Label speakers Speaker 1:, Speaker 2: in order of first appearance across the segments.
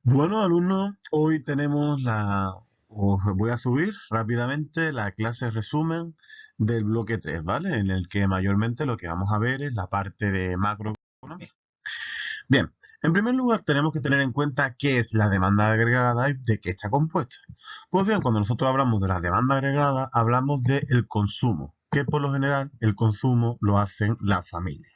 Speaker 1: Bueno, alumnos, hoy os voy a subir rápidamente la clase resumen del bloque 3, ¿vale? En el que mayormente lo que vamos a ver es la parte de macroeconomía. Bien, en primer lugar tenemos que tener en cuenta qué es la demanda agregada y de qué está compuesta. Pues bien, cuando nosotros hablamos de la demanda agregada, hablamos del consumo, que por lo general el consumo lo hacen las familias.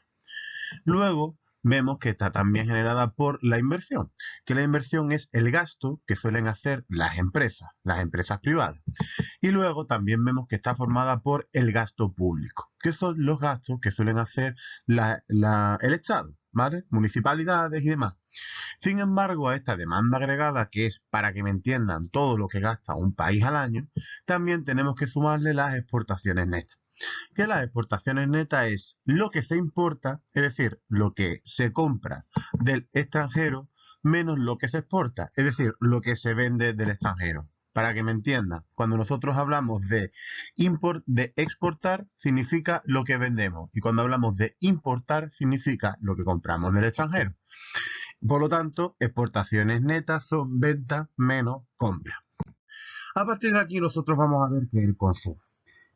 Speaker 1: Luego vemos que está también generada por la inversión, que la inversión es el gasto que suelen hacer las empresas privadas. Y luego también vemos que está formada por el gasto público, que son los gastos que suelen hacer el Estado, ¿vale? Municipalidades y demás. Sin embargo, a esta demanda agregada, que es para que me entiendan todo lo que gasta un país al año, también tenemos que sumarle las exportaciones netas, que las exportaciones netas es lo que se importa, es decir, lo que se compra del extranjero menos lo que se exporta, es decir, lo que se vende del extranjero. Para que me entiendan, cuando nosotros hablamos de exportar, significa lo que vendemos. Y cuando hablamos de importar, significa lo que compramos del extranjero. Por lo tanto, exportaciones netas son ventas menos compras. A partir de aquí, nosotros vamos a ver que el consumo.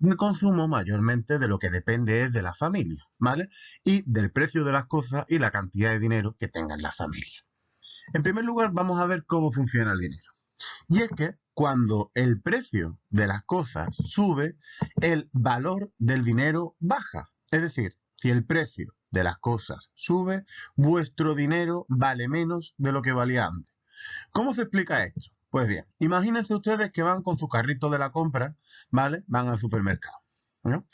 Speaker 1: El consumo mayormente de lo que depende es de la familia, ¿vale? Y del precio de las cosas y la cantidad de dinero que tengan la familia. En primer lugar, vamos a ver cómo funciona el dinero. Y es que cuando el precio de las cosas sube, el valor del dinero baja. Es decir, si el precio de las cosas sube, vuestro dinero vale menos de lo que valía antes. ¿Cómo se explica esto? Pues bien, imagínense ustedes que van con su carrito de la compra, ¿vale? Van al supermercado, ¿no?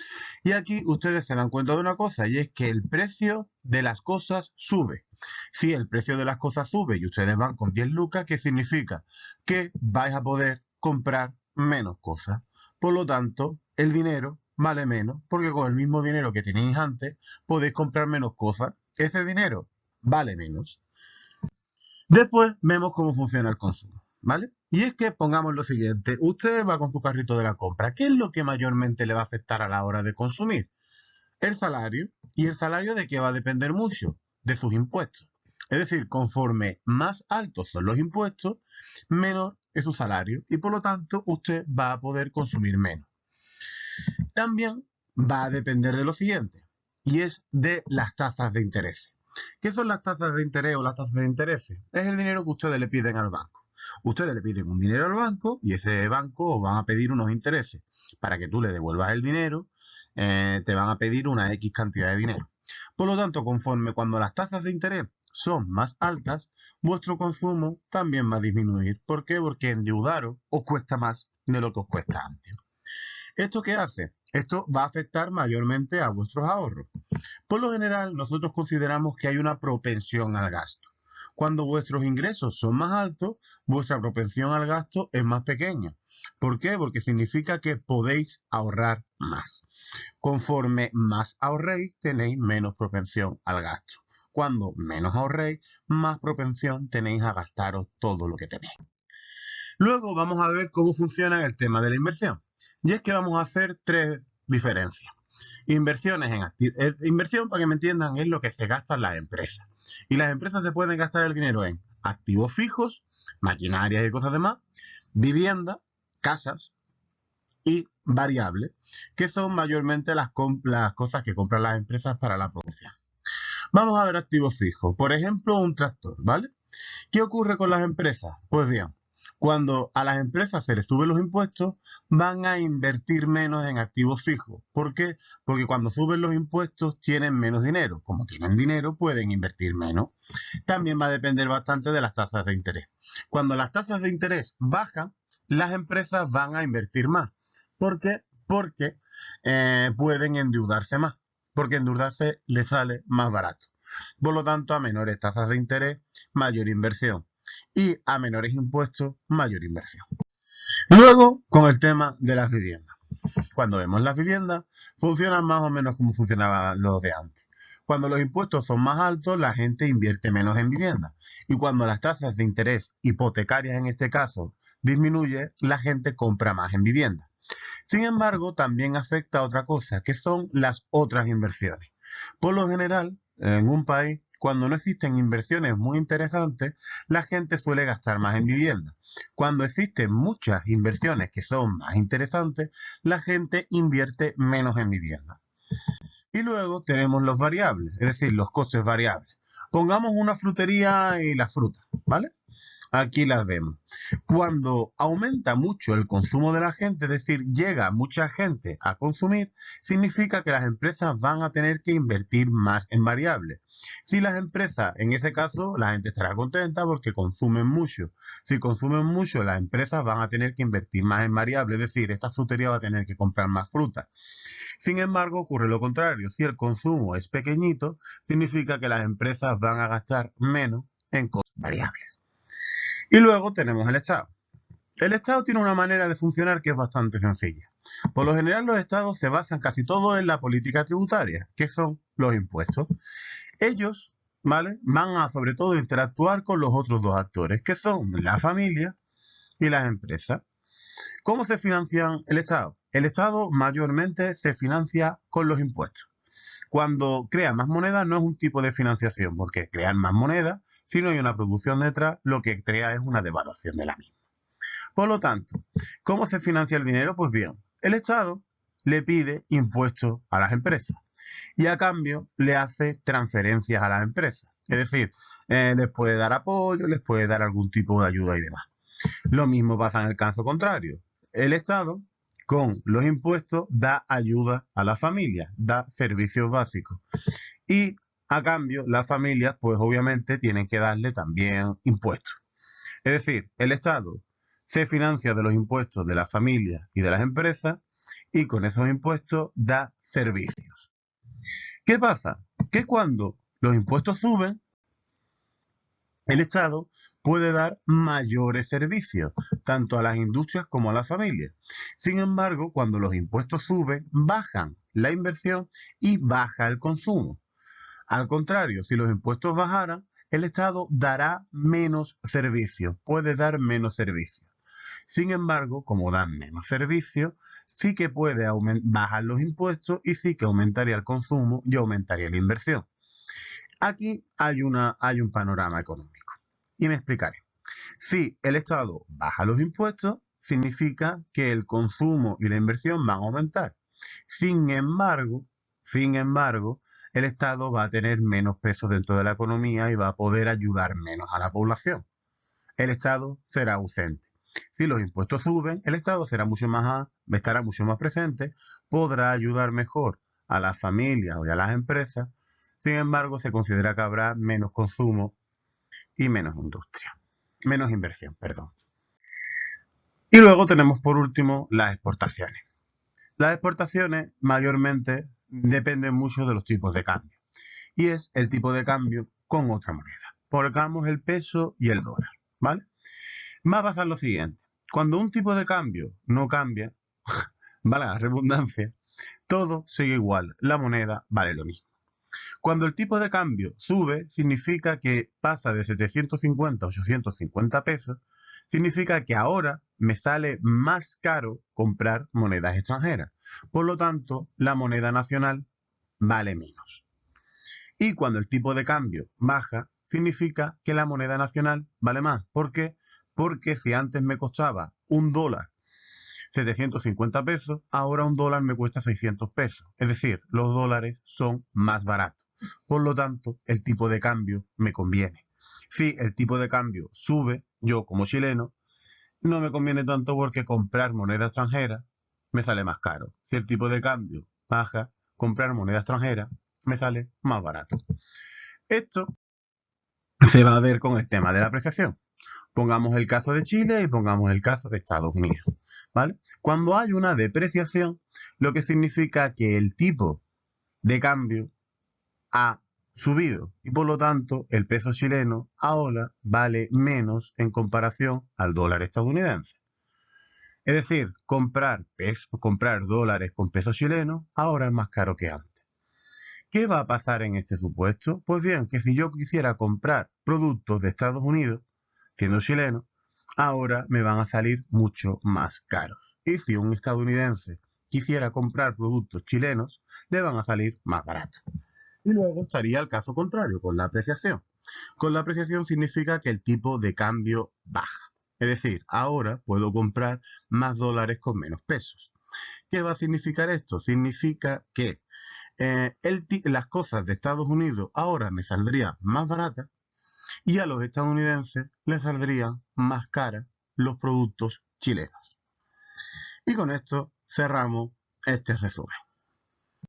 Speaker 1: Y aquí ustedes se dan cuenta de una cosa, y es que el precio de las cosas sube. Si el precio de las cosas sube y ustedes van con 10 lucas, ¿qué significa? Que vais a poder comprar menos cosas. Por lo tanto, el dinero vale menos, porque con el mismo dinero que tenéis antes, podéis comprar menos cosas. Ese dinero vale menos. Después vemos cómo funciona el consumo, ¿vale? Y es que pongamos lo siguiente, usted va con su carrito de la compra, ¿qué es lo que mayormente le va a afectar a la hora de consumir? El salario. ¿Y el salario de qué va a depender mucho? De sus impuestos. Es decir, conforme más altos son los impuestos, menor es su salario y por lo tanto usted va a poder consumir menos. También va a depender de lo siguiente, y es de las tasas de interés. ¿Qué son las tasas de interés o las tasas de interés? Es el dinero que ustedes le piden al banco. Ustedes le piden un dinero al banco y ese banco os van a pedir unos intereses. Para que tú le devuelvas el dinero, te van a pedir una X cantidad de dinero. Por lo tanto, conforme cuando las tasas de interés son más altas, vuestro consumo también va a disminuir. ¿Por qué? Porque endeudaros os cuesta más de lo que os cuesta antes. ¿Esto qué hace? Esto va a afectar mayormente a vuestros ahorros. Por lo general, nosotros consideramos que hay una propensión al gasto. Cuando vuestros ingresos son más altos, vuestra propensión al gasto es más pequeña. ¿Por qué? Porque significa que podéis ahorrar más. Conforme más ahorréis, tenéis menos propensión al gasto. Cuando menos ahorréis, más propensión tenéis a gastaros todo lo que tenéis. Luego vamos a ver cómo funciona el tema de la inversión. Y es que vamos a hacer tres diferencias. Inversiones en activos. Inversión, para que me entiendan, es lo que se gasta en las empresas. Y las empresas se pueden gastar el dinero en activos fijos, maquinarias y cosas demás, vivienda, casas y variables, que son mayormente las cosas que compran las empresas para la producción. Vamos a ver activos fijos. Por ejemplo, un tractor, ¿vale? ¿Qué ocurre con las empresas? Pues bien, cuando a las empresas se les suben los impuestos, van a invertir menos en activos fijos. ¿Por qué? Porque cuando suben los impuestos tienen menos dinero. Como tienen dinero, pueden invertir menos. También va a depender bastante de las tasas de interés. Cuando las tasas de interés bajan, las empresas van a invertir más. ¿Por qué? Porque pueden endeudarse más. Porque endeudarse les sale más barato. Por lo tanto, a menores tasas de interés, mayor inversión. Y a menores impuestos, mayor inversión. Luego, con el tema de las viviendas. Cuando vemos las viviendas, funcionan más o menos como funcionaban los de antes. Cuando los impuestos son más altos, la gente invierte menos en vivienda. Y cuando las tasas de interés hipotecarias, en este caso, disminuye, la gente compra más en vivienda. Sin embargo, también afecta a otra cosa, que son las otras inversiones. Por lo general, en un país, Cuando no existen inversiones muy interesantes, la gente suele gastar más en vivienda. Cuando existen muchas inversiones que son más interesantes, la gente invierte menos en vivienda. Y luego tenemos los variables, es decir, los costes variables. Pongamos una frutería y las frutas, ¿vale? Aquí las vemos. Cuando aumenta mucho el consumo de la gente, es decir, llega mucha gente a consumir, significa que las empresas van a tener que invertir más en variables. Si las empresas, en ese caso, la gente estará contenta porque consumen mucho. Si consumen mucho, las empresas van a tener que invertir más en variables, es decir, esta frutería va a tener que comprar más fruta. Sin embargo, ocurre lo contrario. Si el consumo es pequeñito, significa que las empresas van a gastar menos en cosas variables. Y luego tenemos el Estado. El Estado tiene una manera de funcionar que es bastante sencilla. Por lo general, los estados se basan casi todo en la política tributaria, que son los impuestos. Ellos, ¿vale?, van a sobre todo interactuar con los otros dos actores, que son la familia y las empresas. ¿Cómo se financia el Estado? El Estado mayormente se financia con los impuestos. Cuando crea más moneda no es un tipo de financiación, porque crear más moneda, si no hay una producción detrás, lo que crea es una devaluación de la misma. Por lo tanto, ¿cómo se financia el dinero? Pues bien, el Estado le pide impuestos a las empresas y a cambio le hace transferencias a las empresas. Es decir, les puede dar apoyo, les puede dar algún tipo de ayuda y demás. Lo mismo pasa en el caso contrario. El Estado, con los impuestos, da ayuda a la familia, da servicios básicos. Y a cambio, las familias, pues obviamente, tienen que darle también impuestos. Es decir, el Estado se financia de los impuestos de las familias y de las empresas y con esos impuestos da servicios. ¿Qué pasa? Que cuando los impuestos suben, el Estado puede dar mayores servicios, tanto a las industrias como a las familias. Sin embargo, cuando los impuestos suben, bajan la inversión y baja el consumo. Al contrario, si los impuestos bajaran, el Estado dará menos servicios, puede dar menos servicios. Sin embargo, como dan menos servicios, sí que puede bajar los impuestos y sí que aumentaría el consumo y aumentaría la inversión. Aquí hay un panorama económico. Y me explicaré. Si el Estado baja los impuestos, significa que el consumo y la inversión van a aumentar. Sin embargo, el Estado va a tener menos peso dentro de la economía y va a poder ayudar menos a la población. El Estado será ausente. Si los impuestos suben, el Estado estará mucho más presente, podrá ayudar mejor a las familias y a las empresas. Sin embargo, se considera que habrá menos consumo y menos industria, menos inversión, perdón. Y luego tenemos por último las exportaciones. Las exportaciones mayormente dependen mucho de los tipos de cambio. Y es el tipo de cambio con otra moneda. Pongamos el peso y el dólar, ¿vale? Va a pasar lo siguiente. Cuando un tipo de cambio no cambia, vale la redundancia, todo sigue igual. La moneda vale lo mismo. Cuando el tipo de cambio sube, significa que pasa de 750 a 850 pesos. Significa que ahora me sale más caro comprar monedas extranjeras. Por lo tanto, la moneda nacional vale menos. Y cuando el tipo de cambio baja, significa que la moneda nacional vale más. ¿Por qué? Porque si antes me costaba un dólar 750 pesos, ahora un dólar me cuesta 600 pesos. Es decir, los dólares son más baratos. Por lo tanto, el tipo de cambio me conviene. Si el tipo de cambio sube, yo como chileno, no me conviene tanto porque comprar moneda extranjera me sale más caro. Si el tipo de cambio baja, comprar moneda extranjera me sale más barato. Esto se va a ver con el tema de la apreciación. Pongamos el caso de Chile y pongamos el caso de Estados Unidos, ¿vale? Cuando hay una depreciación, lo que significa que el tipo de cambio ha subido y por lo tanto el peso chileno ahora vale menos en comparación al dólar estadounidense. Es decir, comprar dólares con pesos chilenos ahora es más caro que antes. ¿Qué va a pasar en este supuesto? Pues bien, que si yo quisiera comprar productos de Estados Unidos, siendo chileno, ahora me van a salir mucho más caros. Y si un estadounidense quisiera comprar productos chilenos, le van a salir más baratos. Y luego estaría el caso contrario, con la apreciación. Con la apreciación significa que el tipo de cambio baja. Es decir, ahora puedo comprar más dólares con menos pesos. ¿Qué va a significar esto? Significa que las cosas de Estados Unidos ahora me saldrían más baratas y a los estadounidenses les saldrían más caras los productos chilenos. Y con esto cerramos este resumen.